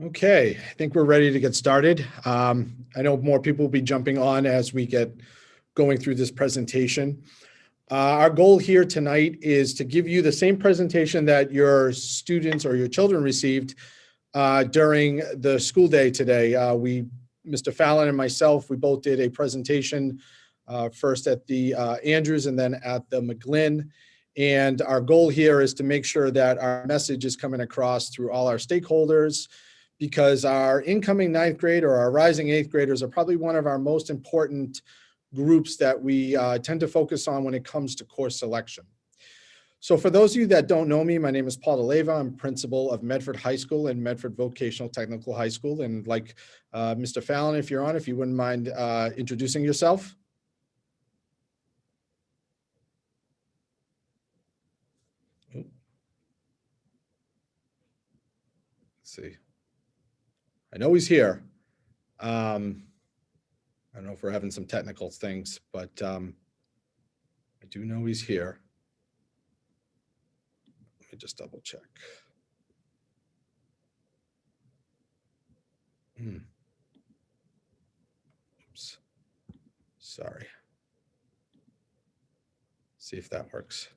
Okay, I think we're ready to get started. I know more people will be jumping on as we get going through this presentation. Our goal here tonight is to give you the same presentation that your students or your children received during the school day today. Mr. Fallon and myself, we both did a presentation first at the Andrews and then at the McGlynn. And our goal here is to make sure that our message is coming across through all our stakeholders, because our incoming ninth grade or our rising eighth graders are probably one of our most important groups that we tend to focus on when it comes to course selection. So for those of you that don't know me, my name is Paul DeLeva. I'm principal of Medford High School and Medford Vocational Technical High School. And like Mr. Fallon, if you're on, if you wouldn't mind introducing yourself. Let's see. I know he's here. I don't know if we're having some technical things, but I do know he's here. Let me just double check. Oops. Sorry. See if that works.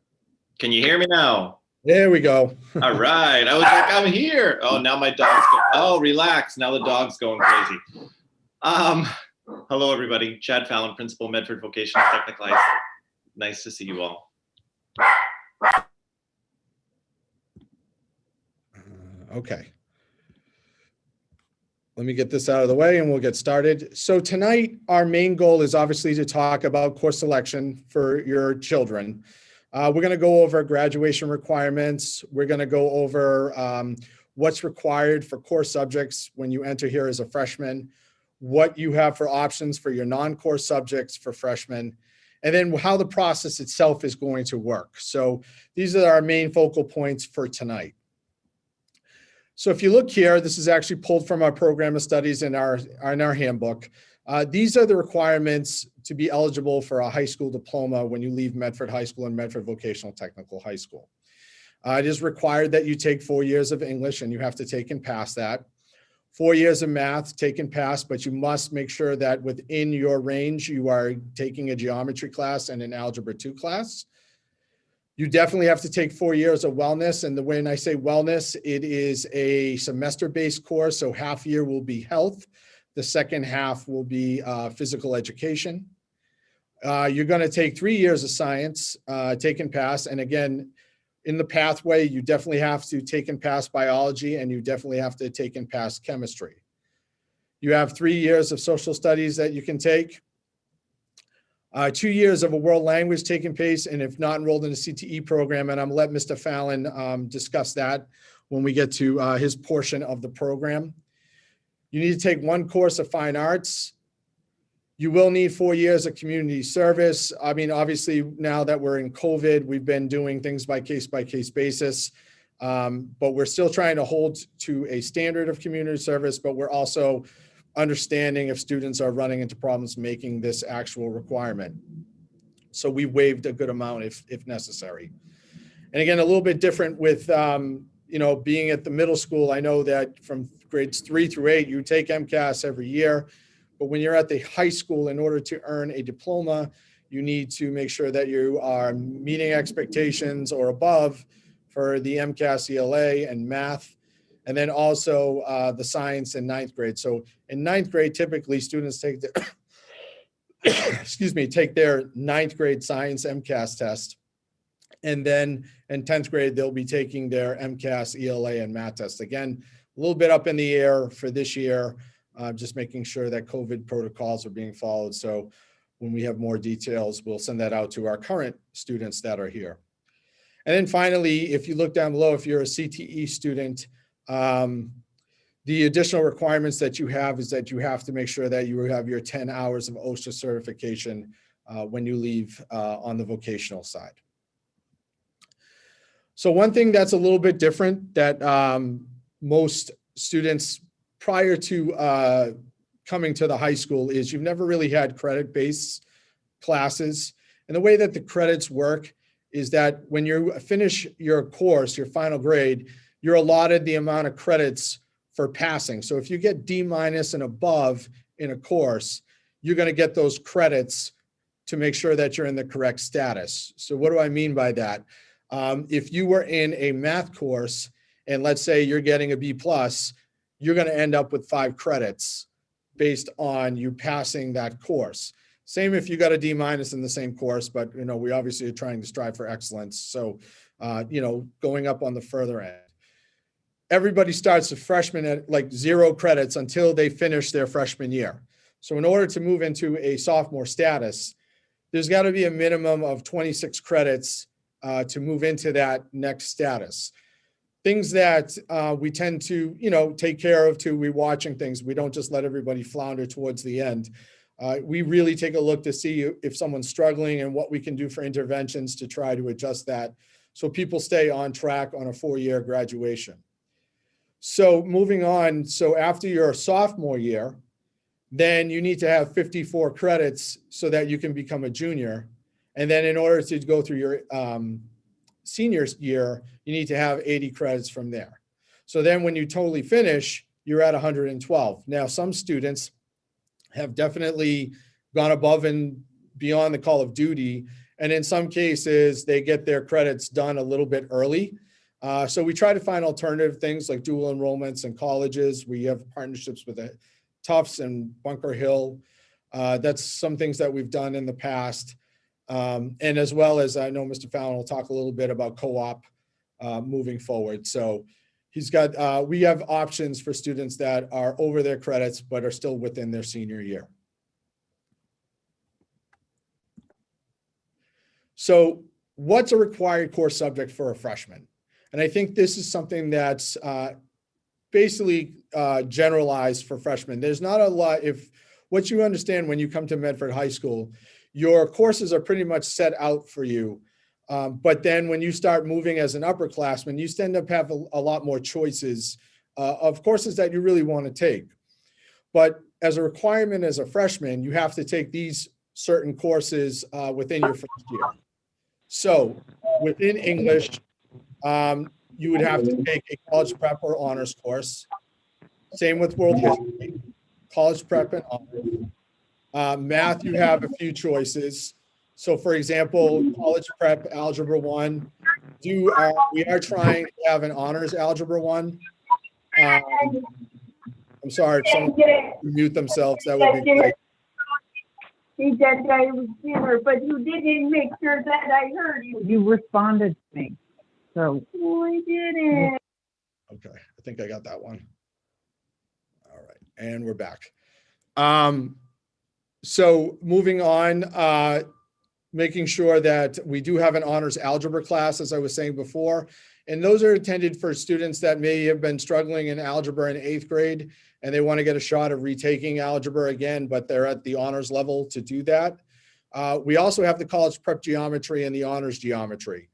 Can you hear me now? There we go. All right. I was like, I'm here. Oh, now my dog's oh, relax. Now the dog's going crazy. Hello, everybody. Chad Fallon, Principal, Medford Vocational Technical High School. Nice to see you all. Okay. Let me get this out of the way and we'll get started. So tonight, our main goal is obviously to talk about course selection for your children. We're going to go over graduation requirements. We're going to go over what's required for core subjects when you enter here as a freshman, what you have for options for your non-core subjects for freshmen, and then how the process itself is going to work. So these are our main focal points for tonight. So if you look here, this is actually pulled from our program of studies in our handbook. These are the requirements to be eligible for a high school diploma when you leave Medford High School and Medford Vocational Technical High School. It is required that you take 4 years of English, and you have to take and pass that. 4 years of math, take and pass, but you must make sure that within your range, you are taking a geometry class and an algebra 2 class. You definitely have to take 4 years of wellness. And when I say wellness, it is a semester-based course. So half year will be health. The second half will be physical education. You're going to take 3 years of science, take and pass. And again, in the pathway, you definitely have to take and pass biology, and you definitely have to take and pass chemistry. You have 3 years of social studies that you can take. 2 years of a world language taking place, and if not enrolled in a CTE program, and I'm gonna let Mr. Fallon discuss that when we get to his portion of the program. You need to take 1 course of fine arts. You will need 4 years of community service. I mean, obviously, now that we're in COVID, we've been doing things by case basis, but we're still trying to hold to a standard of community service, but we're also understanding if students are running into problems making this actual requirement. So we waived a good amount if necessary. And again, a little bit different with, being at the middle school. I know that from grades 3 through 8, you take MCAS every year, but when you're at the high school, in order to earn a diploma, you need to make sure that you are meeting expectations or above for the MCAS ELA and math. And then also the science in 9th grade. So in 9th grade, typically students take their, take their 9th grade science MCAS test. And then in 10th grade, they'll be taking their MCAS, ELA, and math test. Again, a little bit up in the air for this year, just making sure that COVID protocols are being followed. So when we have more details, we'll send that out to our current students that are here. And then finally, if you look down below, if you're a CTE student, the additional requirements that you have is that you have to make sure that you have your 10 hours of OSHA certification when you leave on the vocational side. So one thing that's a little bit different that most students prior to coming to the high school is you've never really had credit-based classes. And the way that the credits work is that when you finish your course, your final grade, you're allotted the amount of credits for passing. So if you get D- and above in a course, you're going to get those credits to make sure that you're in the correct status. So what do I mean by that? If you were in a math course and let's say you're getting a B+, you're going to end up with 5 credits based on you passing that course. Same if you got a D- in the same course, but we obviously are trying to strive for excellence. So, going up on the further end. Everybody starts a freshman at like 0 credits until they finish their freshman year. So in order to move into a sophomore status, there's got to be a minimum of 26 credits to move into that next status. Things that we tend to, take care of too. We're watching things. We don't just let everybody flounder towards the end. We really take a look to see if someone's struggling and what we can do for interventions to try to adjust that so people stay on track on a 4-year graduation. So moving on, so after your sophomore year, then you need to have 54 credits so that you can become a junior. And then in order to go through your senior year, you need to have 80 credits from there. So then when you totally finish, you're at 112. Now, some students have definitely gone above and beyond the call of duty. And in some cases, they get their credits done a little bit early. So we try to find alternative things like dual enrollments in colleges. We have partnerships with Tufts and Bunker Hill. That's some things that we've done in the past. And as well as I know Mr. Fallon will talk a little bit about co-op moving forward. So he's got, we have options for students that are over their credits, but are still within their senior year. So what's a required core subject for a freshman? And I think this is something that's basically generalized for freshmen. There's not a lot, if what you understand when you come to Medford High School, your courses are pretty much set out for you. But then when you start moving as an upperclassman, you end up having a lot more choices of courses that you really want to take. But as a requirement as a freshman, you have to take these certain courses within your first year. So within English, you would have to take a college prep or honors course. Same with world history, college prep and honors. Math, you have a few choices. So for example, college prep algebra 1, we are trying to have an honors algebra 1. I'm sorry if someone can mute themselves, that would be great. He said I was here, but you didn't make sure that I heard you. You responded to me, so. No, I didn't. Okay, I think I got that one. All right, and we're back. So moving on, making sure that we do have an honors algebra class, as I was saying before, and those are intended for students that may have been struggling in algebra in 8th grade, and they want to get a shot of retaking algebra again, but they're at the honors level to do that. We also have the college prep geometry and the honors geometry.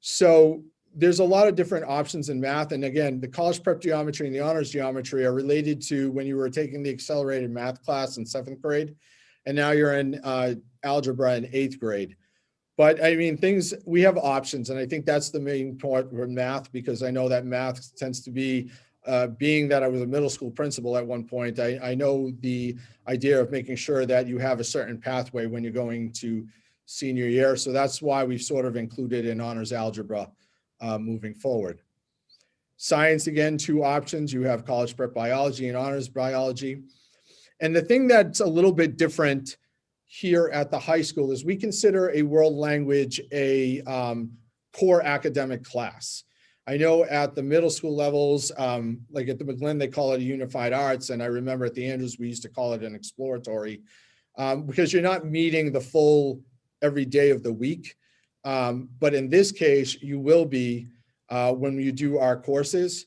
So there's a lot of different options in math. And again, the college prep geometry and the honors geometry are related to when you were taking the accelerated math class in 7th grade, and now you're in algebra in 8th grade. But I mean, we have options, and I think that's the main point for math, because I know that math tends to be, being that I was a middle school principal at one point, I know the idea of making sure that you have a certain pathway when you're going to senior year. So that's why we've sort of included in honors algebra moving forward. Science, again, 2 options. You have college prep biology and honors biology. And the thing that's a little bit different here at the high school is we consider a world language a core academic class. I know at the middle school levels, like at the McGlynn, they call it a unified arts. And I remember at the Andrews, we used to call it an exploratory because you're not meeting the full every day of the week. But in this case, you will be when you do our courses.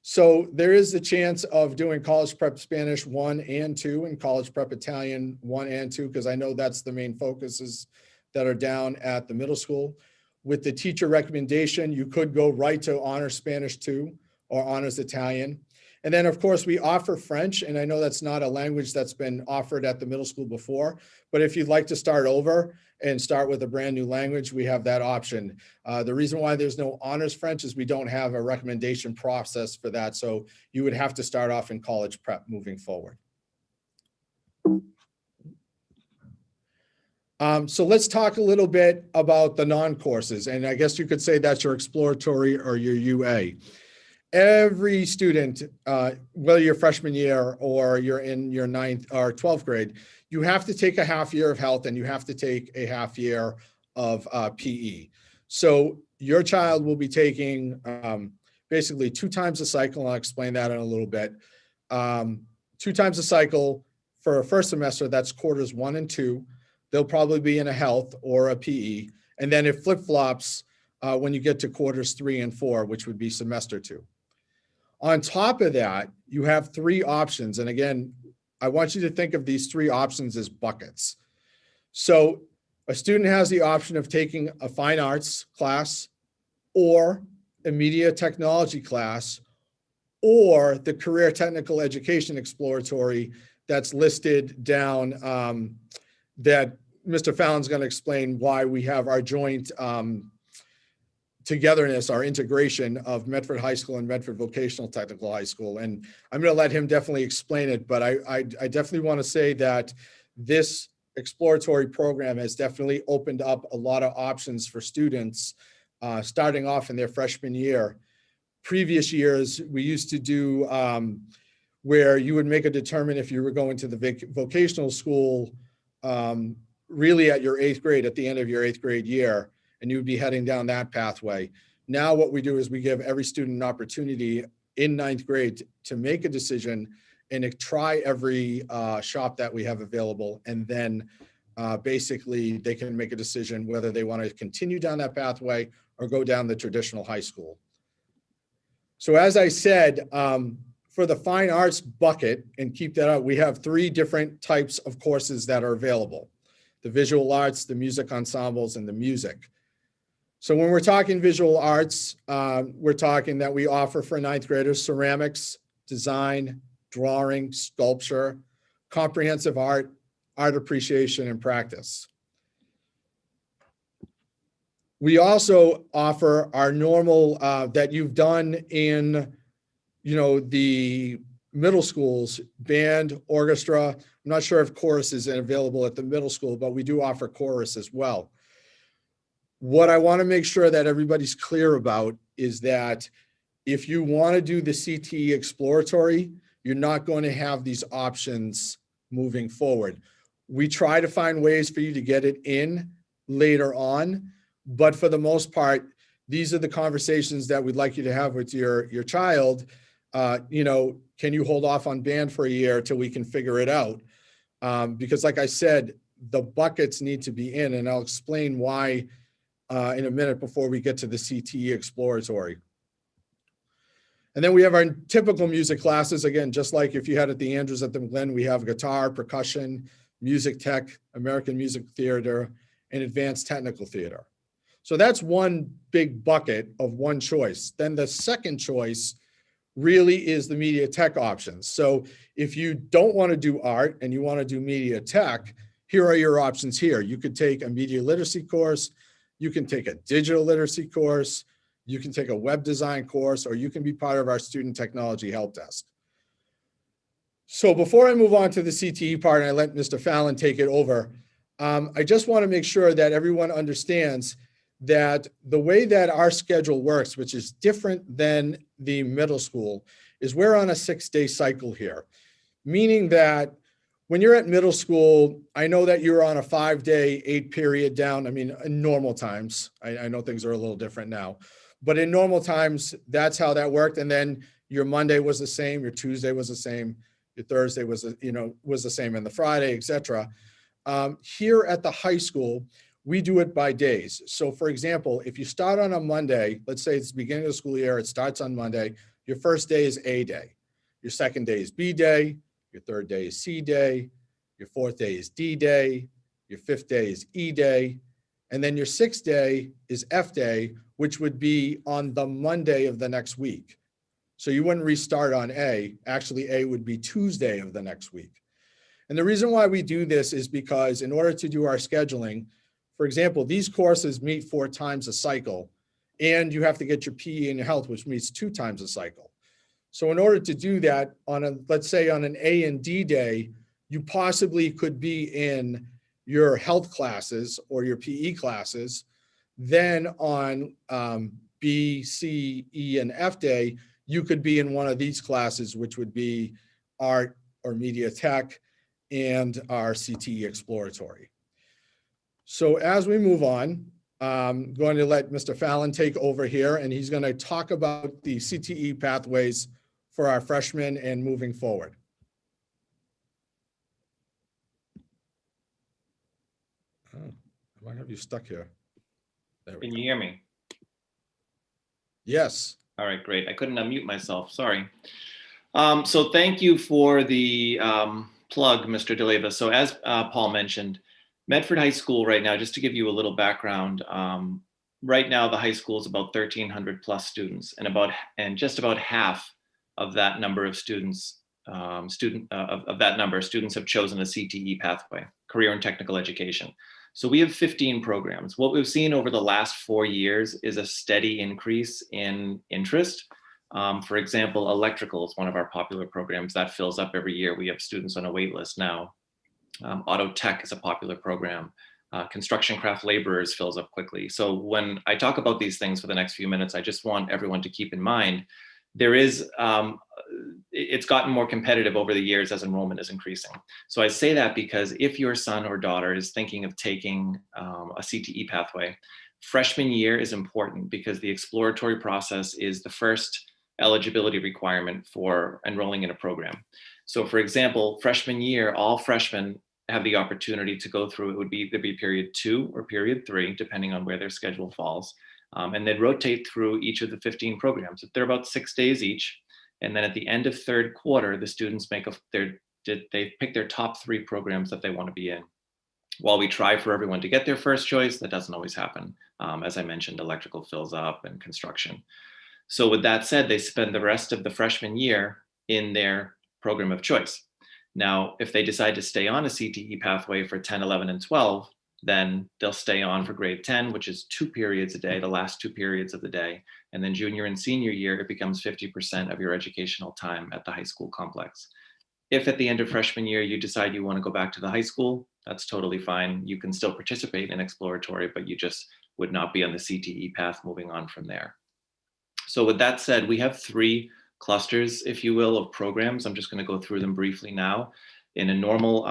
So there is the chance of doing college prep Spanish 1 and 2 and college prep Italian 1 and 2, because I know that's the main focuses that are down at the middle school. With the teacher recommendation, you could go right to honors Spanish 2 or honors Italian. And then of course we offer French, and I know that's not a language that's been offered at the middle school before, but if you'd like to start over and start with a brand new language, we have that option. The reason why there's no honors French is we don't have a recommendation process for that. So you would have to start off in college prep moving forward. So let's talk a little bit about the non-courses. And I guess you could say that's your exploratory or your UA. Every student, whether you're freshman year or you're in your 9th or 12th grade, you have to take a half year of health and you have to take a half year of PE. So your child will be taking basically 2 times a cycle. I'll explain that in a little bit. 2 times a cycle for a first semester, that's quarters 1 and 2. They'll probably be in a health or a PE. And then it flip-flops when you get to quarters 3 and 4, which would be semester 2. On top of that, you have 3 options. And again, I want you to think of these 3 options as buckets. So a student has the option of taking a fine arts class or a media technology class or the career technical education exploratory that's listed down that Mr. Fallon's going to explain why we have our joint togetherness, our integration of Medford High School and Medford Vocational Technical High School. And I'm going to let him definitely explain it, but I definitely want to say that this exploratory program has definitely opened up a lot of options for students starting off in their freshman year. Previous years, we used to do where you would make a determine if you were going to the vocational school really at your 8th grade, at the end of your 8th grade year, and you would be heading down that pathway. Now what we do is we give every student an opportunity in 9th grade to make a decision and to try every shop that we have available. And then basically they can make a decision whether they want to continue down that pathway or go down the traditional high school. So as I said, for the fine arts bucket, and keep that out, we have 3 different types of courses that are available: the visual arts, the music ensembles, and the music. So when we're talking visual arts, we're talking that we offer for 9th graders ceramics, design, drawing, sculpture, comprehensive art, art appreciation, and practice. We also offer our normal that you've done in, the middle schools: band, orchestra. I'm not sure if chorus is available at the middle school, but we do offer chorus as well. What I want to make sure that everybody's clear about is that if you want to do the CTE exploratory, you're not going to have these options moving forward. We try to find ways for you to get it in later on, but for the most part, these are the conversations that we'd like you to have with your child. Can you hold off on band for a year till we can figure it out? Because like I said, the buckets need to be in, and I'll explain why in a minute before we get to the CTE exploratory. And then we have our typical music classes. Again, just like if you had at the Andrews at the Glen, we have guitar, percussion, music tech, American music theater, and advanced technical theater. So that's one big bucket of one choice. Then the second choice really is the media tech options. So if you don't want to do art and you want to do media tech, here are your options here. You could take a media literacy course, you can take a digital literacy course, you can take a web design course, or you can be part of our student technology help desk. So before I move on to the CTE part and I let Mr. Fallon take it over, I just want to make sure that everyone understands that the way that our schedule works, which is different than the middle school, is we're on a 6-day cycle here, meaning that when you're at middle school, I know that you're on a 5-day, 8-period down. I mean, in normal times, I know things are a little different now, but in normal times, that's how that worked. And then your Monday was the same, your Tuesday was the same, your Thursday was the same, and the Friday, etc. Here at the high school, we do it by days. So for example, if you start on a Monday, let's say it's the beginning of the school year, it starts on Monday, your first day is A day, your second day is B day, your third day is C day, your fourth day is D day, your fifth day is E day, and then your sixth day is F day, which would be on the Monday of the next week. So you wouldn't restart on A, actually A would be Tuesday of the next week. And the reason why we do this is because in order to do our scheduling, For example, these courses meet 4 times a cycle, and you have to get your PE and your health, which meets 2 times a cycle. So in order to do that on a, let's say on an A and D day, you possibly could be in your health classes or your PE classes. Then on B, C, E, and F day, you could be in one of these classes, which would be art or media tech and our CTE exploratory. So as we move on, I'm going to let Mr. Fallon take over here, and he's going to talk about the CTE pathways for our freshmen and moving forward. Oh, I might have you stuck here. There we Can go. you hear me? Yes. All right, great. I couldn't unmute myself. Sorry. So thank you for the plug, Mr. DeLeva. So as Paul mentioned, Medford High School right now, just to give you a little background, right now the high school is about 1,300 plus students, and just about half of that number of students, students have chosen a CTE pathway, career and technical education. So we have 15 programs. What we've seen over the last 4 years is a steady increase in interest. For example, electrical is one of our popular programs that fills up every year. We have students on a wait list now. Auto tech is a popular program. Construction craft laborers fills up quickly. So when I talk about these things for the next few minutes, I just want everyone to keep in mind, there is, it's gotten more competitive over the years as enrollment is increasing. So I say that because if your son or daughter is thinking of taking a CTE pathway, freshman year is important because the exploratory process is the first eligibility requirement for enrolling in a program. So for example, freshman year, all freshmen have the opportunity to go through, it would be either be period 2 or period 3, depending on where their schedule falls. And then rotate through each of the 15 programs. They're about 6 days each. And then at the end of third quarter, the students they pick their top 3 programs that they want to be in. While we try for everyone to get their first choice, that doesn't always happen. As I mentioned, electrical fills up and construction. So with that said, they spend the rest of the freshman year in their program of choice. Now, if they decide to stay on a CTE pathway for 10, 11, and 12, then they'll stay on for grade 10, which is 2 periods a day, the last 2 periods of the day. And then junior and senior year, it becomes 50% of your educational time at the high school complex. If at the end of freshman year, you decide you want to go back to the high school, that's totally fine. You can still participate in exploratory, but you just would not be on the CTE path moving on from there. So with that said, we have 3 clusters, if you will, of programs. I'm just going to go through them briefly now. In a normal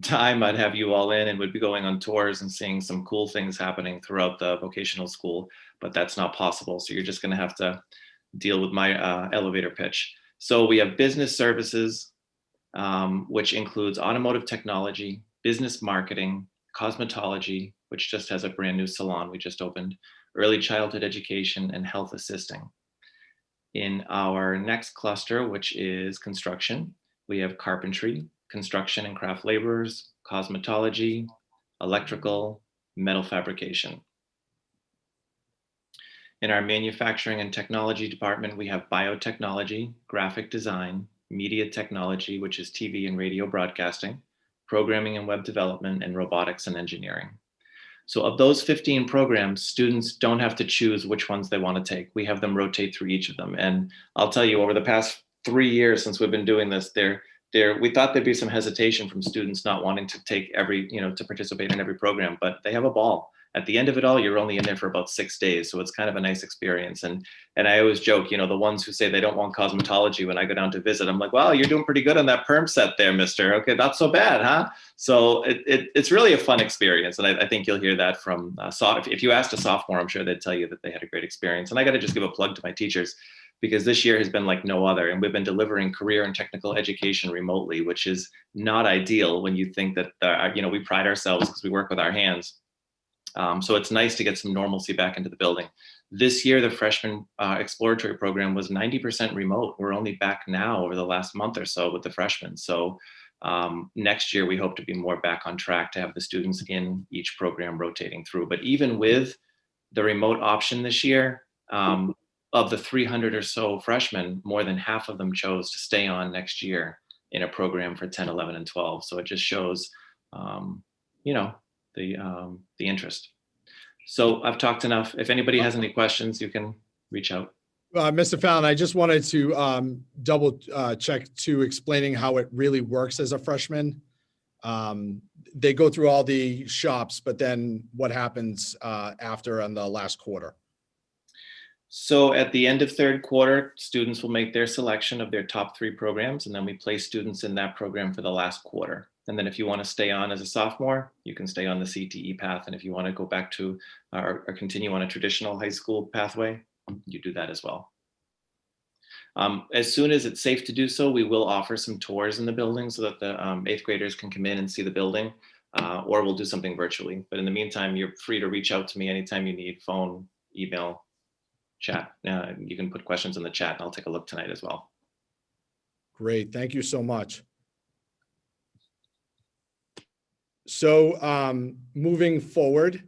time, I'd have you all in and would be going on tours and seeing some cool things happening throughout the vocational school, but that's not possible. So you're just going to have to deal with my elevator pitch. So we have business services, which includes automotive technology, business marketing, cosmetology, which just has a brand new salon we just opened, early childhood education, and health assisting. In our next cluster, which is construction, we have carpentry, construction and craft laborers, cosmetology, electrical, metal fabrication. In our manufacturing and technology department, we have biotechnology, graphic design, media technology, which is TV and radio broadcasting, programming and web development, and robotics and engineering. So of those 15 programs, students don't have to choose which ones they want to take. We have them rotate through each of them. And I'll tell you, over the past 3 years since we've been doing this, we thought there'd be some hesitation from students not wanting to take to participate in every program, but they have a ball. At the end of it all, you're only in there for about 6 days. So it's kind of a nice experience. And I always joke, the ones who say they don't want cosmetology, when I go down to visit, I'm like, well, you're doing pretty good on that perm set there, mister. Okay, not so bad, huh? So it's really a fun experience. And I think you'll hear that from, if you asked a sophomore, I'm sure they'd tell you that they had a great experience. And I got to just give a plug to my teachers, because this year has been like no other. And we've been delivering career and technical education remotely, which is not ideal when you think that, we pride ourselves because we work with our hands. So it's nice to get some normalcy back into the building. This year, the freshman exploratory program was 90% remote. We're only back now over the last month or so with the freshmen. So next year, we hope to be more back on track to have the students in each program rotating through. But even with the remote option this year, of the 300 or so freshmen, more than half of them chose to stay on next year in a program for 10, 11, and 12. So it just shows, the interest. So I've talked enough. If anybody has any questions, you can reach out. Mr. Fallon, I just wanted to double check to explaining how it really works as a freshman. They go through all the shops, but then what happens after on the last quarter? So at the end of third quarter, students will make their selection of their top 3 programs, and then we place students in that program for the last quarter. And then if you want to stay on as a sophomore, you can stay on the CTE path. And if you want to go back to or continue on a traditional high school pathway, you do that as well. As soon as it's safe to do so, we will offer some tours in the building so that the 8th graders can come in and see the building, or we'll do something virtually. But in the meantime, you're free to reach out to me anytime you need, phone, email, chat. You can put questions in the chat and I'll take a look tonight as well. Great, thank you so much. So moving forward,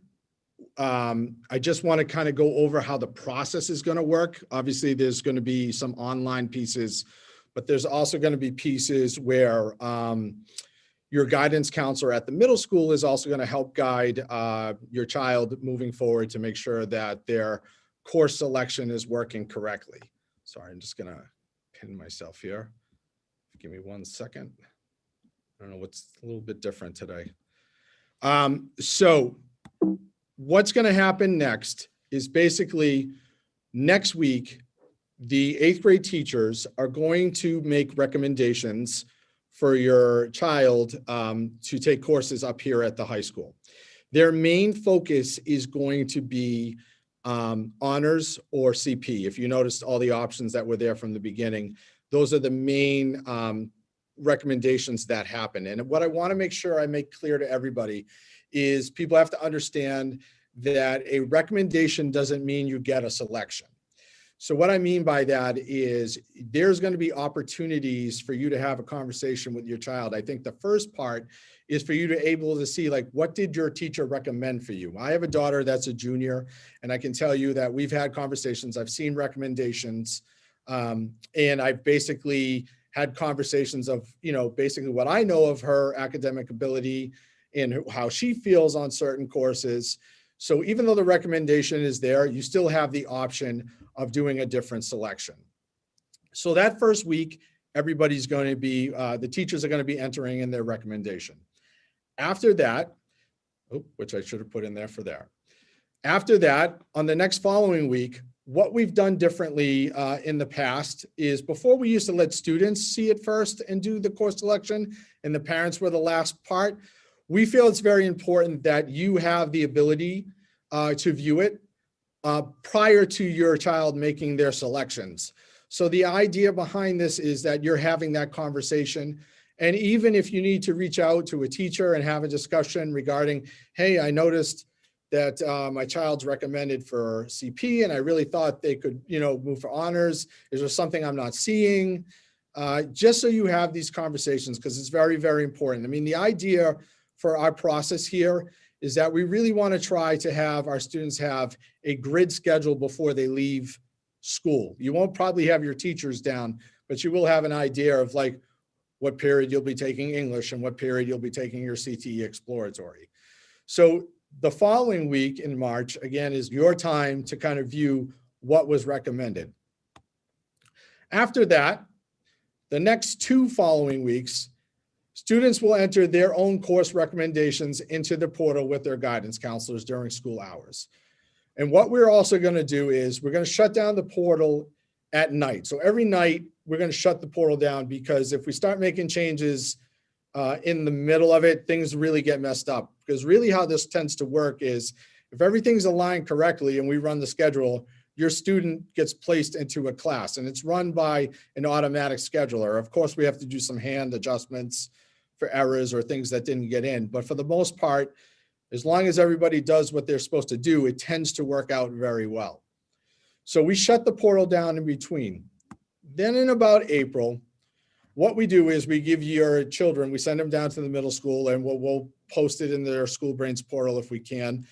I just want to kind of go over how the process is going to work. Obviously, there's going to be some online pieces, but there's also going to be pieces where your guidance counselor at the middle school is also going to help guide your child moving forward to make sure that their course selection is working correctly. Sorry, I'm just going to pin myself here. Give me 1 second. I don't know what's a little bit different today. So what's going to happen next is basically next week, the 8th grade teachers are going to make recommendations for your child to take courses up here at the high school. Their main focus is going to be honors or CP. If you noticed all the options that were there from the beginning, those are the main recommendations that happen. And what I want to make sure I make clear to everybody is people have to understand that a recommendation doesn't mean you get a selection. So what I mean by that is there's going to be opportunities for you to have a conversation with your child. I think the first part is for you to able to see, like, what did your teacher recommend for you? I have a daughter that's a junior, and I can tell you that we've had conversations. I've seen recommendations, and I've basically had conversations of, basically what I know of her academic ability and how she feels on certain courses. So even though the recommendation is there, you still have the option of doing a different selection. So that first week, everybody's going to be, the teachers are going to be entering in their recommendation. After that, which I should have put in there for there. After that, on the next following week, what we've done differently in the past is before we used to let students see it first and do the course selection, and the parents were the last part. We feel it's very important that you have the ability to view it prior to your child making their selections. So the idea behind this is that you're having that conversation. And even if you need to reach out to a teacher and have a discussion regarding, hey, I noticed that my child's recommended for CP and I really thought they could, move for honors. Is there something I'm not seeing? Just so you have these conversations, because it's very, very important. I mean, the idea for our process here is that we really want to try to have our students have a grid schedule before they leave school. You won't probably have your teachers down, but you will have an idea of like what period you'll be taking English and what period you'll be taking your CTE exploratory. So the following week in March, again, is your time to kind of view what was recommended. After that, the next 2 following weeks, students will enter their own course recommendations into the portal with their guidance counselors during school hours. And what we're also going to do is we're going to shut down the portal at night. So every night we're going to shut the portal down, because if we start making changes in the middle of it, things really get messed up. Because really how this tends to work is if everything's aligned correctly and we run the schedule, your student gets placed into a class and it's run by an automatic scheduler. Of course, we have to do some hand adjustments for errors or things that didn't get in. But for the most part, as long as everybody does what they're supposed to do, it tends to work out very well. So we shut the portal down in between. Then in about April, what we do is we give your children, we send them down to the middle school, and we'll post it in their School Brains portal if we can.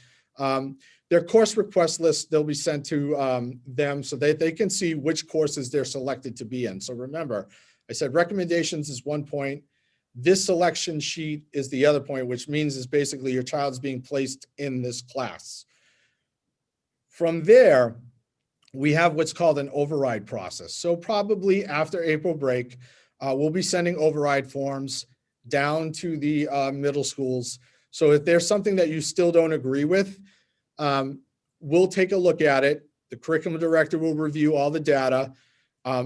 Their course request list, they'll be sent to them so that they can see which courses they're selected to be in. So remember, I said recommendations is one point. This selection sheet is the other point, which means is basically your child's being placed in this class. From there, we have what's called an override process. So probably after April break, we'll be sending override forms down to the middle schools. So if there's something that you still don't agree with, we'll take a look at it. The curriculum director will review all the data.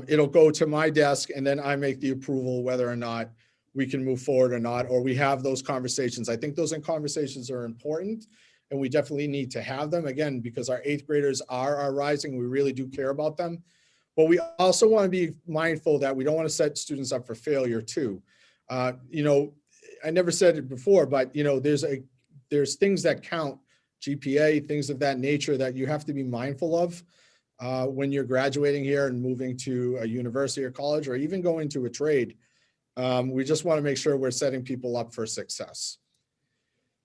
It'll go to my desk, and then I make the approval whether or not we can move forward or not, or we have those conversations. I think those conversations are important, and we definitely need to have them, again, because our 8th graders are rising. We really do care about them. But we also want to be mindful that we don't want to set students up for failure too. You know, I never said it before, but you know, there's things that count, GPA, things of that nature that you have to be mindful of when you're graduating here and moving to a university or college, or even going to a trade. We just want to make sure we're setting people up for success.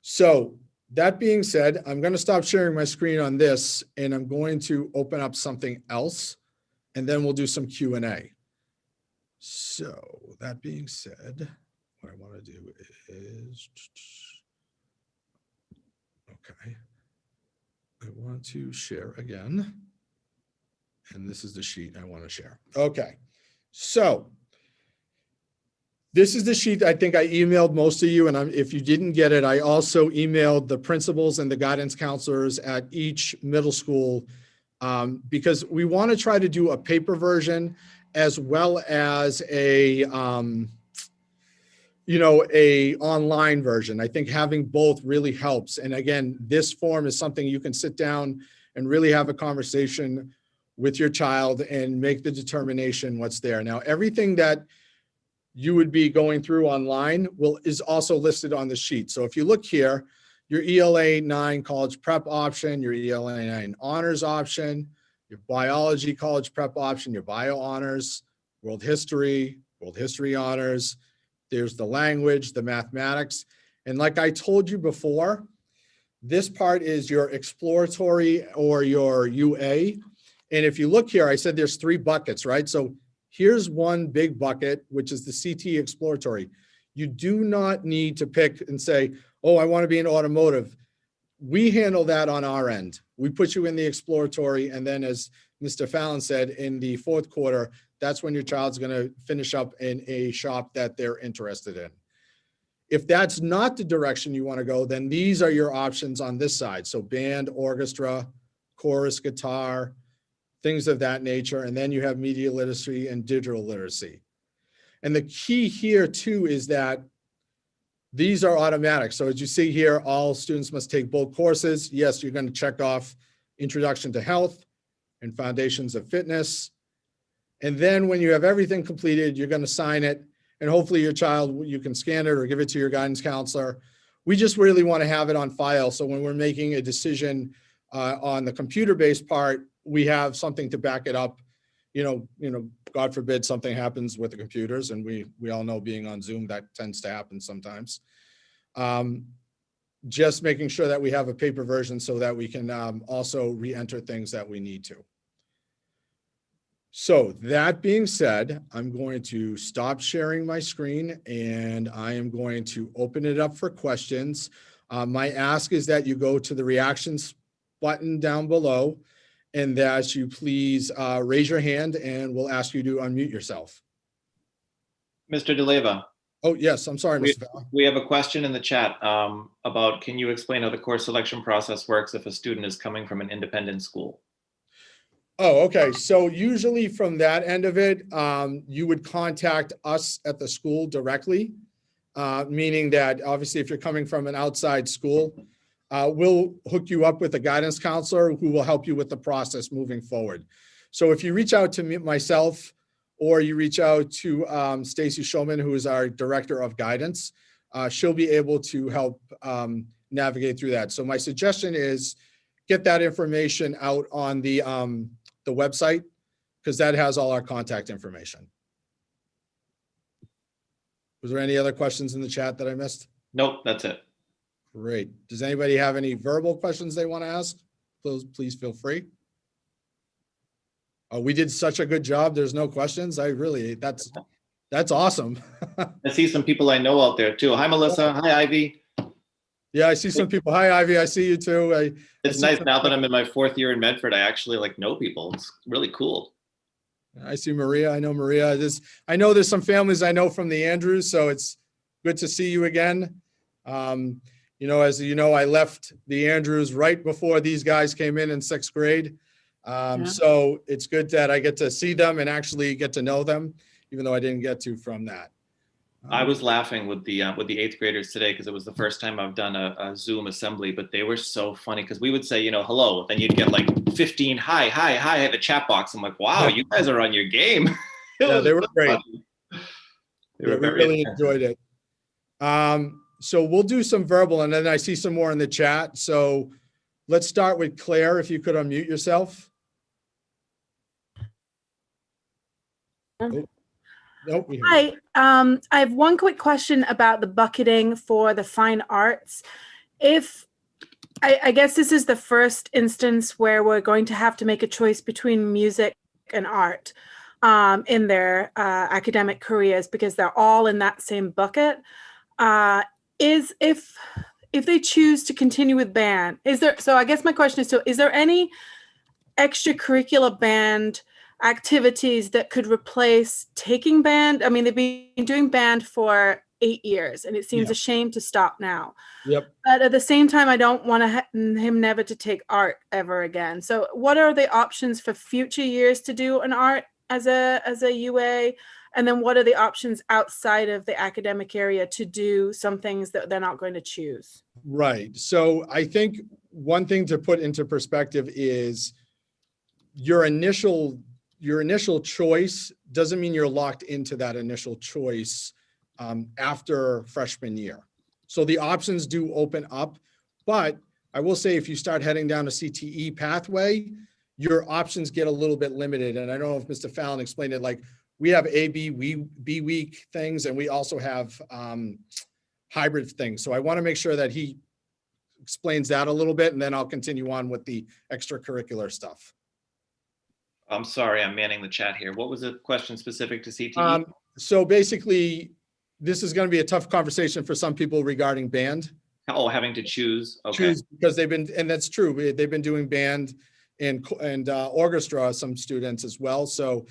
So that being said, I'm going to stop sharing my screen on this, and I'm going to open up something else, and then we'll do some Q&A. So that being said, what I want to do is, okay, I want to share again. And this is the sheet I want to share. Okay, so this is the sheet I think I emailed most of you. And if you didn't get it, I also emailed the principals and the guidance counselors at each middle school because we want to try to do a paper version as well as a, you know, a online version. I think having both really helps. And again, this form is something you can sit down and really have a conversation with your child and make the determination what's there. Now, everything that you would be going through online is also listed on the sheet. So if you look here, your ELA 9 college prep option, your ELA 9 honors option, your biology college prep option, your bio honors, world history honors, there's the language, the mathematics. And like I told you before, this part is your exploratory or your UA. And if you look here, I said there's 3 buckets, right? So here's one big bucket, which is the CT exploratory. You do not need to pick and say, oh, I want to be in automotive. We handle that on our end. We put you in the exploratory. And then as Mr. Fallon said, in the 4th quarter, that's when your child's going to finish up in a shop that they're interested in. If that's not the direction you want to go, then these are your options on this side. So band, orchestra, chorus, guitar, things of that nature. And then you have media literacy and digital literacy. And the key here too is that these are automatic. So as you see here, all students must take both courses. Yes, you're going to check off Introduction to Health and Foundations of Fitness. And then when you have everything completed, you're going to sign it. And hopefully your child, you can scan it or give it to your guidance counselor. We just really want to have it on file. So when we're making a decision on the computer-based part, we have something to back it up. You know, God forbid something happens with the computers, and we all know being on Zoom, that tends to happen sometimes. Just making sure that we have a paper version so that we can also re-enter things that we need to. So that being said, I'm going to stop sharing my screen and I am going to open it up for questions. My ask is that you go to the reactions button down below and that you please raise your hand and we'll ask you to unmute yourself. Mr. DeLeva. Oh, yes. I'm sorry, Mr. Fallon. We have a question in the chat about, can you explain how the course selection process works if a student is coming from an independent school? Oh, okay. So usually from that end of it, you would contact us at the school directly, meaning that obviously if you're coming from an outside school, we'll hook you up with a guidance counselor who will help you with the process moving forward. So if you reach out to me, myself, or you reach out to Stacy Shulman, who is our director of guidance, she'll be able to help navigate through that. So my suggestion is get that information out on the website, because that has all our contact information. Was there any other questions in the chat that I missed? Nope, that's it. Great. Does anybody have any verbal questions they want to ask? Please feel free. We did such a good job. There's no questions. That's That's awesome. I see some people I know out there too. Hi, Melissa. Hi, Ivy. Yeah, I see some people. Hi, Ivy. I see you too. I It's see nice some- now that I'm in my 4th year in Medford. I actually like know people. It's really cool. I see Maria. I know Maria. I know there's some families I know from the Andrews, so it's good to see you again. As you know, I left the Andrews right before these guys came in 6th grade. Yeah. So it's good that I get to see them and actually get to know them, even though I didn't get to from that. I was laughing with the 8th graders today because it was the first time I've done a Zoom assembly, but they were so funny because we would say, hello, then you'd get like 15 hi at the chat box. I'm like, wow, you guys are on your game. Yeah, they were great. Funny. Yeah, we really enjoyed it. So we'll do some verbal and then I see some more in the chat. So let's start with Claire, if you could unmute yourself. Oh, nope. we hear you. Hi, I have one quick question about the bucketing for the fine arts. If I guess this is the first instance where we're going to have to make a choice between music and art in their academic careers because they're all in that same bucket. If they choose to continue with band, so I guess my question is there any extracurricular band activities that could replace taking band? I mean, they've been doing band for 8 years and it seems a shame to stop now. Yep. But at the same time, I don't want him never to take art ever again. So what are the options for future years to do an art as a UA? And then what are the options outside of the academic area to do some things that they're not going to choose? Right. So I think one thing to put into perspective is your initial choice doesn't mean you're locked into that initial choice after freshman year. So the options do open up, but I will say if you start heading down a CTE pathway, your options get a little bit limited. And I don't know if Mr. Fallon explained it, like we have B week things, and we also have hybrid things. So I want to make sure that he explains that a little bit, and then I'll continue on with the extracurricular stuff. I'm sorry, I'm manning the chat here. What was the question specific to CTE? So basically, this is going to be a tough conversation for some people regarding band. Oh, having to choose. Okay. Choose because they've been, and that's true. They've been doing band and orchestra, some students as well. So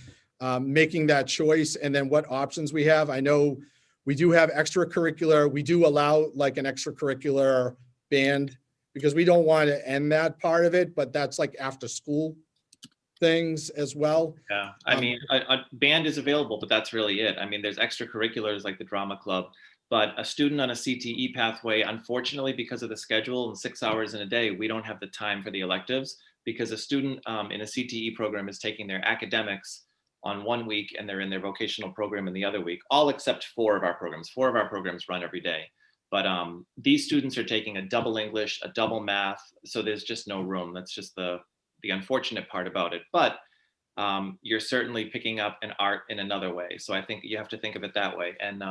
making that choice and then what options we have. I know we do have extracurricular. We do allow like an extracurricular band because we don't want to end that part of it, but that's like after school things as well. Yeah, I mean, a band is available, but that's really it. I mean, there's extracurriculars like the drama club, but a student on a CTE pathway, unfortunately, because of the schedule and 6 hours in a day, we don't have the time for the electives because a student in a CTE program is taking their academics on 1 week and they're in their vocational program in the other week, all except 4 of our programs. 4 of our programs run every day. But these students are taking a double English, a double math, so there's just no room. That's just the unfortunate part about it. But you're certainly picking up an art in another way. So I think you have to think of it that way. And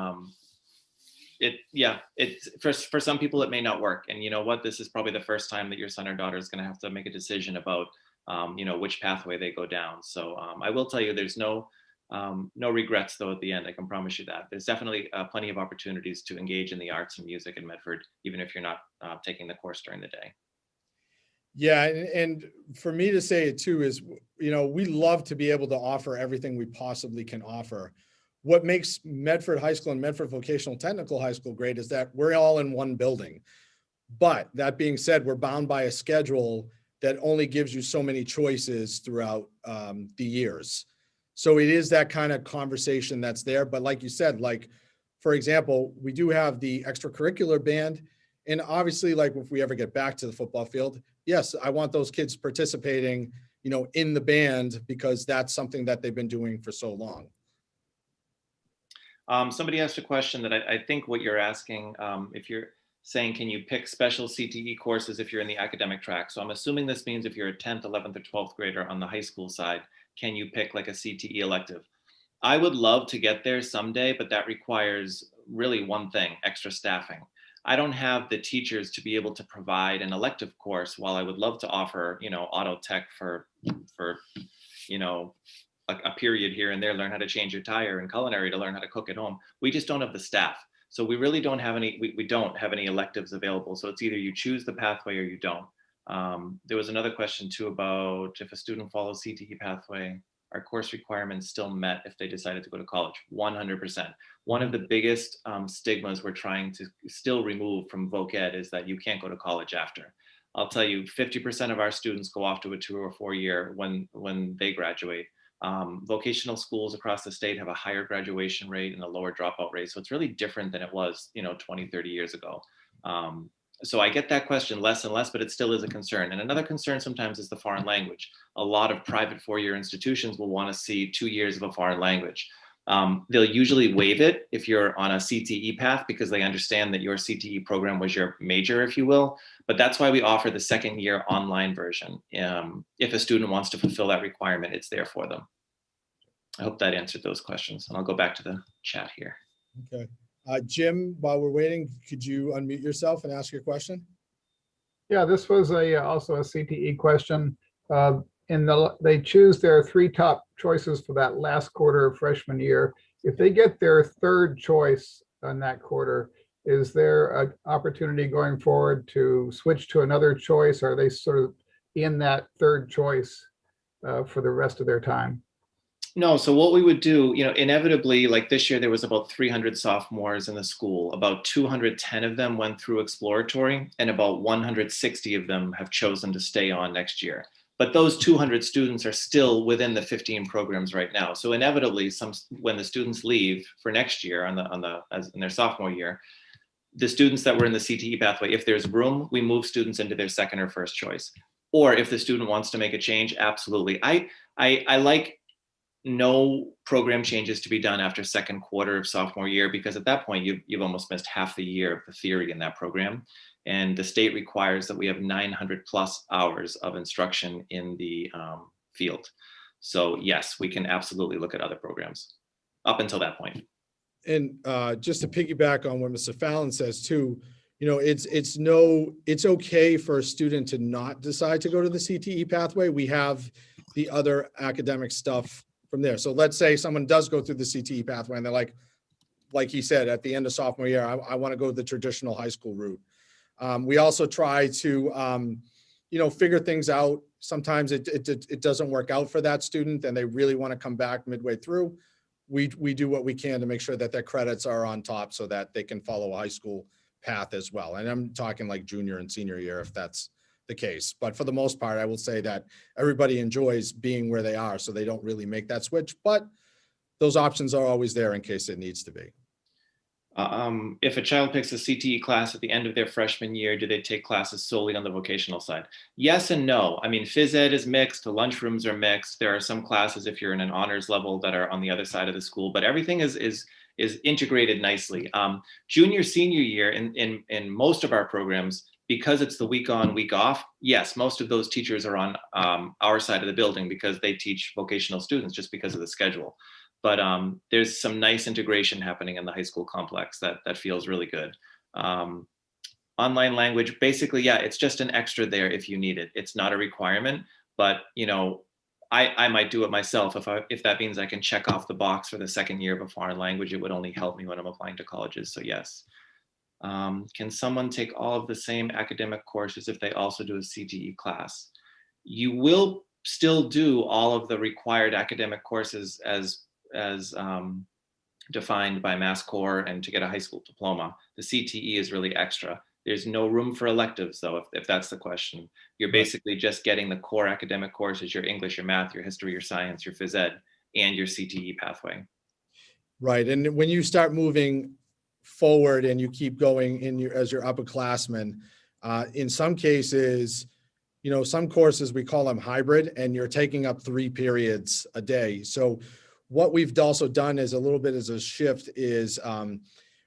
it's for some people it may not work. And you know what? This is probably the first time that your son or daughter is going to have to make a decision about which pathway they go down. So I will tell you, there's no regrets though at the end. I can promise you that. There's definitely plenty of opportunities to engage in the arts and music in Medford, even if you're not taking the course during the day. Yeah, and for me to say it too is, we love to be able to offer everything we possibly can offer. What makes Medford High School and Medford Vocational Technical High School great is that we're all in one building. But that being said, we're bound by a schedule that only gives you so many choices throughout the years. So it is that kind of conversation that's there. But like you said, like, for example, we do have the extracurricular band. And obviously, like if we ever get back to the football field, yes, I want those kids participating, in the band because that's something that they've been doing for so long. Somebody asked a question that I think what you're asking, if you're saying, can you pick special CTE courses if you're in the academic track? So I'm assuming this means if you're a 10th, 11th, or 12th grader on the high school side, can you pick like a CTE elective? I would love to get there someday, but that requires really one thing: extra staffing. I don't have the teachers to be able to provide an elective course. While I would love to offer, auto tech for a period here and there, learn how to change your tire, and culinary to learn how to cook at home. We just don't have the staff. So we really don't have any, we don't have any electives available. So it's either you choose the pathway or you don't. There was another question too about if a student follows CTE pathway, are course requirements still met if they decided to go to college? 100%. One of the biggest stigmas we're trying to still remove from voc ed is that you can't go to college after. I'll tell you, 50% of our students go off to a 2 or 4 year when they graduate. Vocational schools across the state have a higher graduation rate and a lower dropout rate. So it's really different than it was, 20, 30 years ago. So I get that question less and less, but it still is a concern. And another concern sometimes is the foreign language. A lot of private 4-year institutions will want to see 2 years of a foreign language. They'll usually waive it if you're on a CTE path because they understand that your CTE program was your major, if you will. But that's why we offer the 2nd year online version. If a student wants to fulfill that requirement, it's there for them. I hope that answered those questions. And I'll go back to the chat here. Okay. Jim, while we're waiting, could you unmute yourself and ask your question? Yeah, this was also a CTE question. They choose their 3 top choices for that last quarter of freshman year. If they get their 3rd choice in that quarter, is there an opportunity going forward to switch to another choice? Or are they sort of in that 3rd choice for the rest of their time? No, so what we would do, inevitably, like this year, there was about 300 sophomores in the school. About 210 of them went through exploratory, and about 160 of them have chosen to stay on next year. But those 200 students are still within the 15 programs right now. So inevitably, when the students leave for next year in their sophomore year, the students that were in the CTE pathway, if there's room, we move students into their 2nd or 1st choice. Or if the student wants to make a change, absolutely. I like no program changes to be done after 2nd quarter of sophomore year, because at that point you've almost missed half the year of the theory in that program. And the state requires that we have 900 plus hours of instruction in the field. So yes, we can absolutely look at other programs up until that point. And just to piggyback on what Mr. Fallon says too, it's okay for a student to not decide to go to the CTE pathway. We have the other academic stuff from there. So let's say someone does go through the CTE pathway and they're like he said, at the end of sophomore year, I want to go the traditional high school route. We also try to, figure things out. Sometimes it doesn't work out for that student and they really want to come back midway through. We do what we can to make sure that their credits are on top so that they can follow a high school path as well. And I'm talking like junior and senior year, if that's the case. But for the most part, I will say that everybody enjoys being where they are, so they don't really make that switch. But those options are always there in case it needs to be. If a child picks a CTE class at the end of their freshman year, do they take classes solely on the vocational side? Yes and no. I mean, phys ed is mixed, the lunchrooms are mixed. There are some classes, if you're in an honors level, that are on the other side of the school, but everything is integrated nicely. Junior, senior year in most of our programs, because it's the week on, week off, yes, most of those teachers are on our side of the building because they teach vocational students just because of the schedule. But there's some nice integration happening in the high school complex that feels really good. Online language, basically, yeah, it's just an extra there if you need it. It's not a requirement, but I might do it myself if that means I can check off the box for the 2nd year of a foreign language. It would only help me when I'm applying to colleges. So yes. Can someone take all of the same academic courses if they also do a CTE class? You will still do all of the required academic courses as defined by MassCore and to get a high school diploma. The CTE is really extra. There's no room for electives though, if that's the question. You're basically just getting the core academic courses, your English, your math, your history, your science, your phys ed, and your CTE pathway. Right, and when you start moving forward and you keep going as your upperclassmen, in some cases, some courses we call them hybrid, and you're taking up 3 periods a day. So what we've also done is a little bit as a shift is,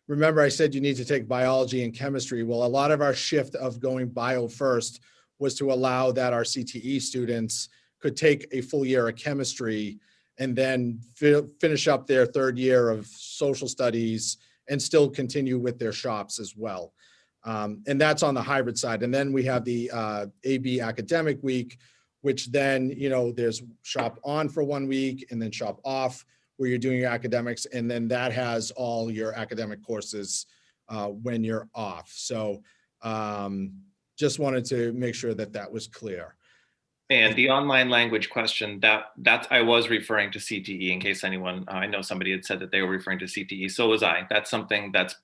remember I said you need to take biology and chemistry. Well, a lot of our shift of going bio first was to allow that our CTE students could take a full year of chemistry and then finish up their 3rd year of social studies and still continue with their shops as well. And that's on the hybrid side. And then we have the AB academic week, which then, there's shop on for 1 week and then shop off where you're doing your academics. And then that has all your academic courses when you're off. So just wanted to make sure that that was clear. And the online language question, that's I was referring to CTE in case anyone, I know somebody had said that they were referring to CTE. So was I. That's something that's,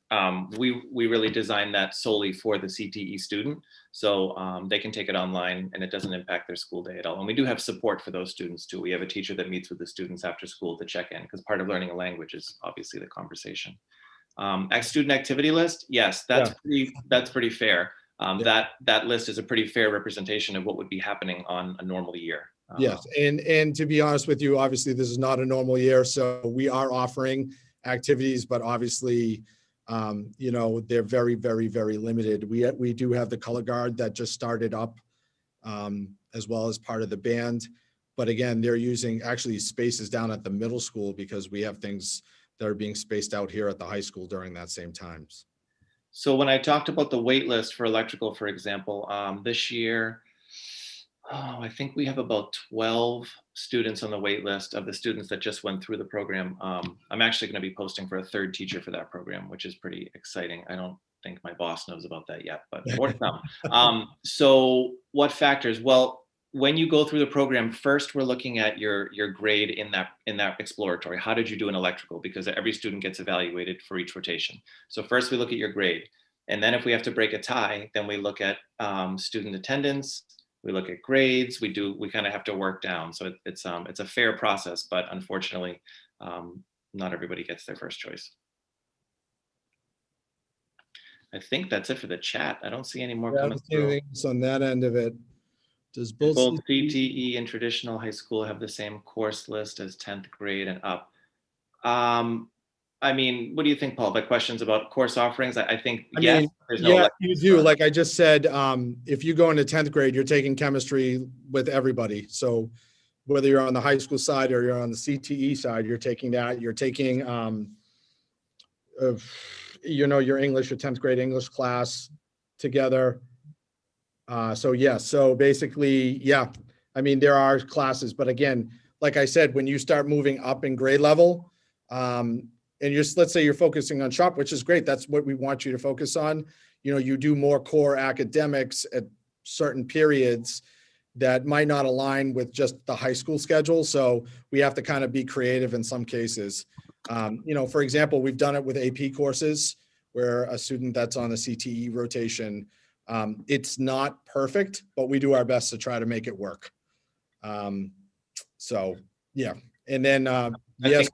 we really designed that solely for the CTE student. So they can take it online and it doesn't impact their school day at all. And we do have support for those students too. We have a teacher that meets with the students after school to check in, because part of learning a language is obviously the conversation. Student activity list, yes, that's pretty fair. That list is a pretty fair representation of what would be happening on a normal year. Yes, and to be honest with you, obviously this is not a normal year, so we are offering activities, but obviously, they're very, very, very limited. We do have the color guard that just started up, as well as part of the band. But again, they're using actually spaces down at the middle school because we have things that are being spaced out here at the high school during that same times. So when I talked about the wait list for electrical, for example, this year, I think we have about 12 students on the wait list of the students that just went through the program. I'm actually going to be posting for a third teacher for that program, which is pretty exciting. I don't think my boss knows about that yet, but more to come. So what factors? Well, when you go through the program, first we're looking at your grade in that exploratory. How did you do in electrical? Because every student gets evaluated for each rotation. So first we look at your grade. And then if we have to break a tie, then we look at student attendance, we look at grades, we kind of have to work down. So it's a fair process, but unfortunately, not everybody gets their first choice. I think that's it for the chat. I don't see any more coming through. On that end of it. Does both CTE and traditional high school have the same course list as 10th grade and up? I mean, what do you think, Paul? The questions about course offerings? I think, yes. You do. Like I just said, if you go into 10th grade, you're taking chemistry with everybody. So whether you're on the high school side or you're on the CTE side, you're taking that. You're taking, your English, your 10th grade English class together. So yes, so basically, yeah, I mean, there are classes, but again, like I said, when you start moving up in grade level, and let's say you're focusing on shop, which is great. That's what we want you to focus on. You do more core academics at certain periods that might not align with just the high school schedule. So we have to kind of be creative in some cases. For example, we've done it with AP courses where a student that's on the CTE rotation, it's not perfect, but we do our best to try to make it work. So yeah, and then yes,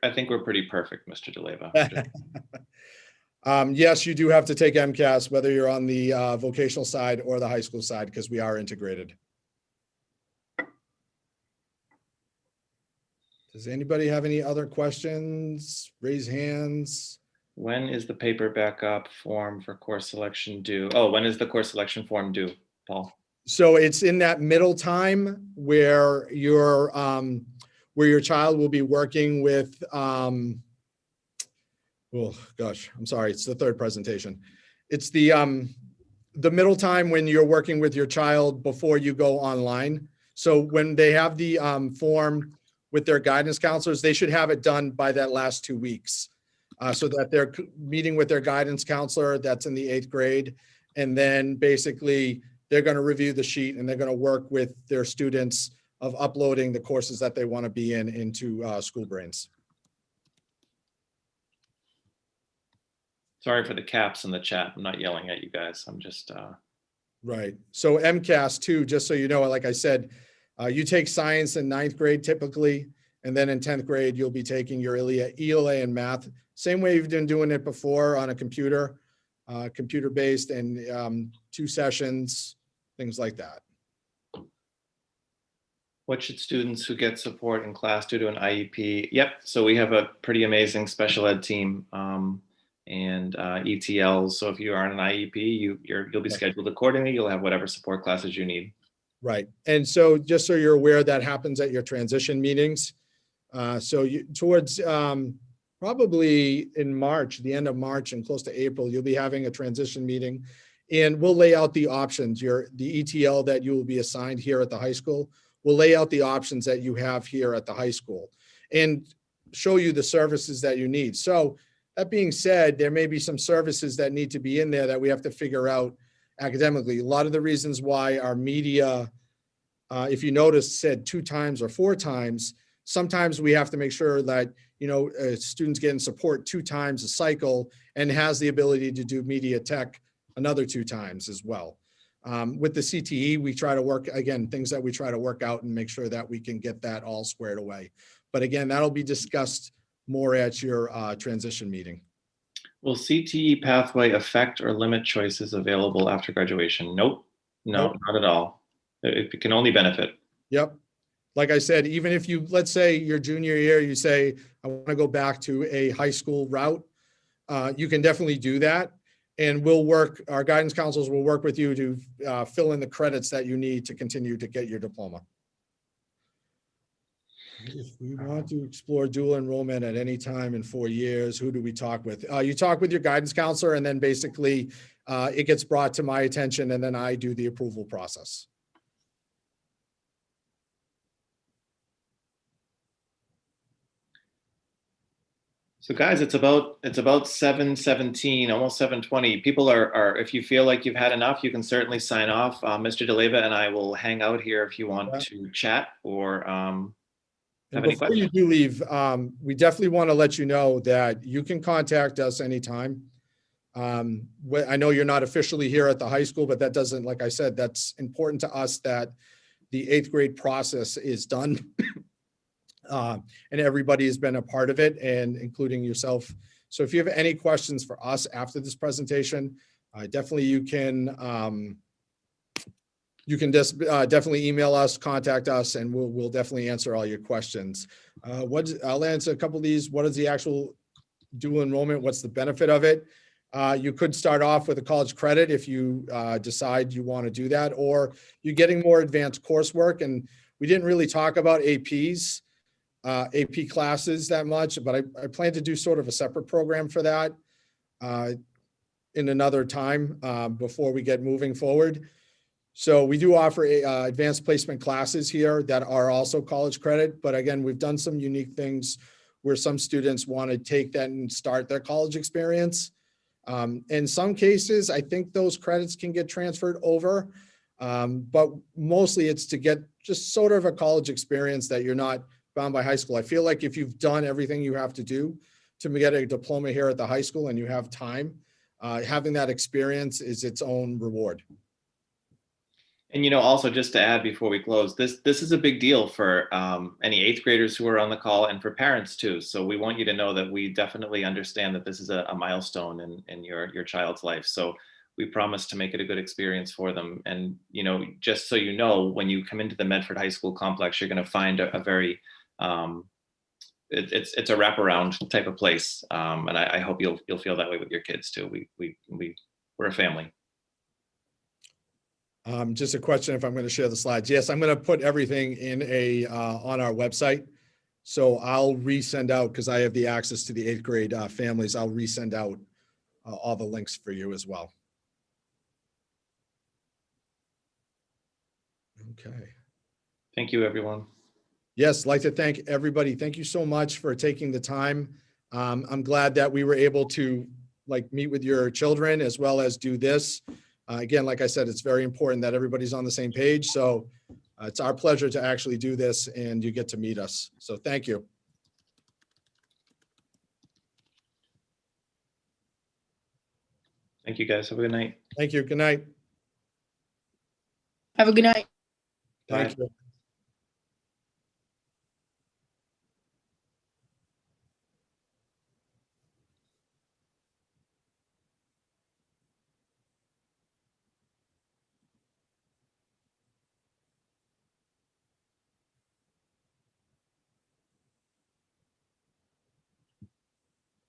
I think we're pretty perfect, Mr. DeLeva. Yes, you do have to take MCAS, whether you're on the vocational side or the high school side, because we are integrated. Does anybody have any other questions? Raise hands. When is the paper backup form for course selection due? Oh, when is the course selection form due, Paul? So it's in that middle time where your child will be working with, oh gosh, I'm sorry, it's the third presentation. It's the middle time when you're working with your child before you go online. So when they have the form with their guidance counselors, they should have it done by that last 2 weeks. So that they're meeting with their guidance counselor that's in the 8th grade. And then basically they're going to review the sheet and they're going to work with their students of uploading the courses that they want to be in into SchoolBrains. Sorry for the caps in the chat. I'm not yelling at you guys. I'm just. Right. So MCAS too, just so you know, like I said, you take science in 9th grade typically, and then in 10th grade, you'll be taking your ELA and math. Same way you've been doing it before on a computer-based and 2 sessions, things like that. What should students who get support in class do to an IEP? Yep, so we have a pretty amazing special ed team and ETLs. So if you are on an IEP, you'll be scheduled accordingly. You'll have whatever support classes you need. Right, and so just so you're aware, that happens at your transition meetings. So towards probably in March, the end of March and close to April, you'll be having a transition meeting And we'll lay out the options. The ETL that you will be assigned here at the high school will lay out the options that you have here at the high school and show you the services that you need. So that being said, there may be some services that need to be in there that we have to figure out academically. A lot of the reasons why our media, if you notice, said 2 times or 4 times, sometimes we have to make sure that, students getting support 2 times a cycle and has the ability to do media tech another 2 times as well. With the CTE, we try to work, again, things that we try to work out and make sure that we can get that all squared away. But again, that'll be discussed more at your transition meeting. Will CTE pathway affect or limit choices available after graduation? Nope. No, Nope. not at all. It can only benefit. Yep. Like I said, even if you, let's say your junior year, you say, I want to go back to a high school route, you can definitely do that. And our guidance counselors will work with you to fill in the credits that you need to continue to get your diploma. If we want to explore dual enrollment at any time in 4 years, who do we talk with? You talk with your guidance counselor, and then basically it gets brought to my attention, and then I do the approval process. So guys, it's about 7:17, almost 7:20. People are, if you feel like you've had enough, you can certainly sign off. Mr. DeLeva and I will hang out here if you want to chat or have any Before you questions. do leave, we definitely want to let you know that you can contact us anytime. I know you're not officially here at the high school, but that doesn't, like I said, that's important to us that the 8th grade process is done. And everybody has been a part of it, and including yourself. So if you have any questions for us after this presentation, definitely you can just definitely email us, contact us, and we'll definitely answer all your questions. I'll answer a couple of these. What is the actual dual enrollment? What's the benefit of it? You could start off with a college credit if you decide you want to do that, or you're getting more advanced coursework. And we didn't really talk about AP classes that much, but I plan to do sort of a separate program for that in another time before we get moving forward. So we do offer advanced placement classes here that are also college credit. But again, we've done some unique things where some students want to take that and start their college experience. In some cases, I think those credits can get transferred over, but mostly it's to get just sort of a college experience that you're not bound by high school. I feel like if you've done everything you have to do to get a diploma here at the high school and you have time, having that experience is its own reward. And also just to add before we close, this is a big deal for any 8th graders who are on the call and for parents too. So we want you to know that we definitely understand that this is a milestone in your child's life. So we promise to make it a good experience for them. And just so you know, when you come into the Medford High School complex, you're going to find a very it's a wraparound type of place, and I hope you'll feel that way with your kids too. We're a family. Just a question if I'm going to share the slides. Yes, I'm going to put everything in on our website. So I'll resend out, because I have the access to the 8th grade families. I'll resend out all the links for you as well. Okay. Thank you, everyone. Yes, I'd like to thank everybody. Thank you so much for taking the time. I'm glad that we were able to meet with your children as well as do this. Again, like I said, it's very important that everybody's on the same page. So it's our pleasure to actually do this, and you get to meet us. So thank you. Thank you, guys. Have a good night. Thank you. Good night. Have a good night. Thank you.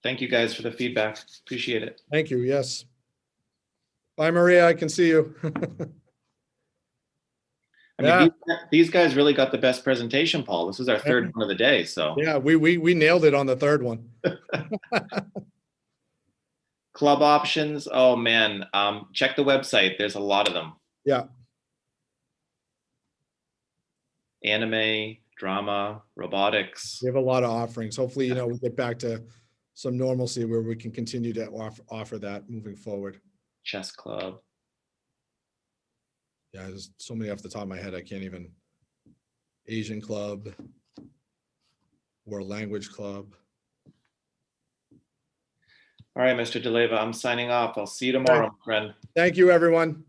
Thank you guys for the feedback. Appreciate it. Thank you. Yes. Bye, Maria. I can see you. I mean, these guys really got the best presentation, Paul. This is our third one of the day, so. Yeah, we nailed it on the third one. Club options, oh man, check the website. There's a lot of them. Yeah. Anime, drama, robotics. We have a lot of offerings. Hopefully, you know, we get back to some normalcy where we can continue to offer that moving forward. Chess club. Yeah, there's so many off the top of my head. I can't even. Asian club. World language club. All right, Mr. DeLeva, I'm signing off. I'll see you tomorrow, friend. Thank you, everyone.